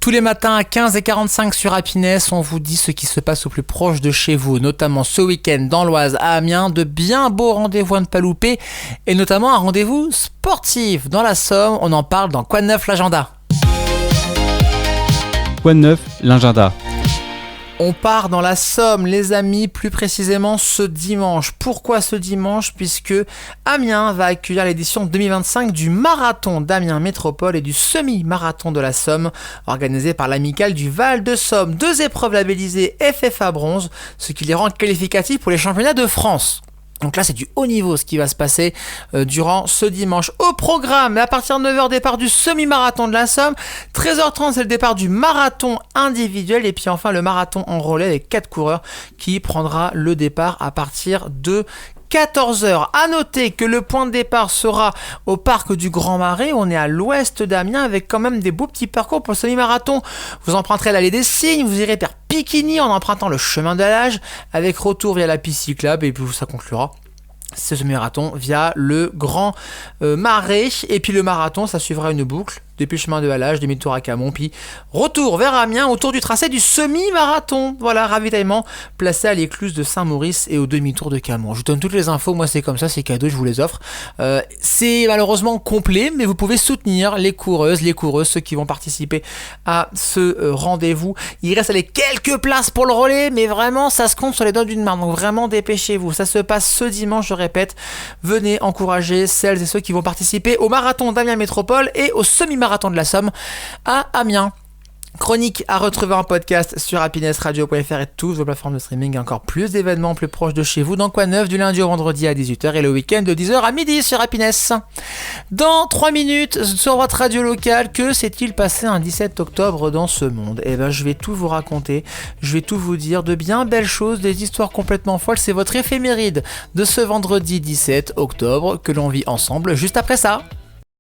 Tous les matins à 15h45 sur Happiness, on vous dit ce qui se passe au plus proche de chez vous, notamment ce week-end dans l'Oise à Amiens, de bien beaux rendez-vous à ne pas louper, et notamment un rendez-vous sportif dans la Somme. On en parle dans Quoi de neuf l'agenda. Quoi de neuf l'agenda. On part dans la Somme, les amis, plus précisément ce dimanche. Pourquoi ce dimanche ? Puisque Amiens va accueillir l'édition 2025 du marathon d'Amiens Métropole et du semi-marathon de la Somme, organisé par l'amicale du Val de Somme. 2 épreuves labellisées FFA bronze, ce qui les rend qualificatifs pour les championnats de France. Donc là, c'est du haut niveau ce qui va se passer durant ce dimanche. Au programme, à partir de 9h, départ du semi-marathon de la Somme. 13h30, c'est le départ du marathon individuel. Et puis enfin, le marathon en relais avec 4 coureurs qui prendra le départ à partir de 14h. À noter que le point de départ sera au parc du Grand Marais. On est à l'ouest d'Amiens avec quand même des beaux petits parcours pour le semi-marathon. Vous emprunterez l'allée des Cygnes, vous irez vers Piquigny en empruntant le chemin de l'Âge avec retour via la piste cyclable et puis ça conclura ce semi-marathon via le Grand Marais. Et puis le marathon, ça suivra une boucle depuis le chemin de Halage, demi-tour à Camon, puis retour vers Amiens autour du tracé du semi-marathon. Voilà, ravitaillement placé à l'écluse de Saint-Maurice et au demi-tour de Camon. Je vous donne toutes les infos, moi c'est comme ça, c'est cadeau, je vous les offre. C'est malheureusement complet, mais vous pouvez soutenir les coureuses, ceux qui vont participer à ce rendez-vous. Il reste quelques places pour le relais, mais vraiment ça se compte sur les doigts d'une main, donc vraiment dépêchez-vous. Ça se passe ce dimanche, je répète. Venez encourager celles et ceux qui vont participer au marathon d'Amiens Métropole et au semi-marathon de la Somme à Amiens. Chronique à retrouver en podcast sur happinessradio.fr et toutes vos plateformes de streaming. Encore plus d'événements plus proches de chez vous dans Quoi de neuf du lundi au vendredi à 18h et le week-end de 10h à midi sur Happiness. Dans 3 minutes sur votre radio locale, que s'est-il passé un 17 octobre dans ce monde ? Eh ben, je vais tout vous raconter, je vais tout vous dire, de bien belles choses, des histoires complètement folles. C'est votre éphéméride de ce vendredi 17 octobre que l'on vit ensemble juste après ça.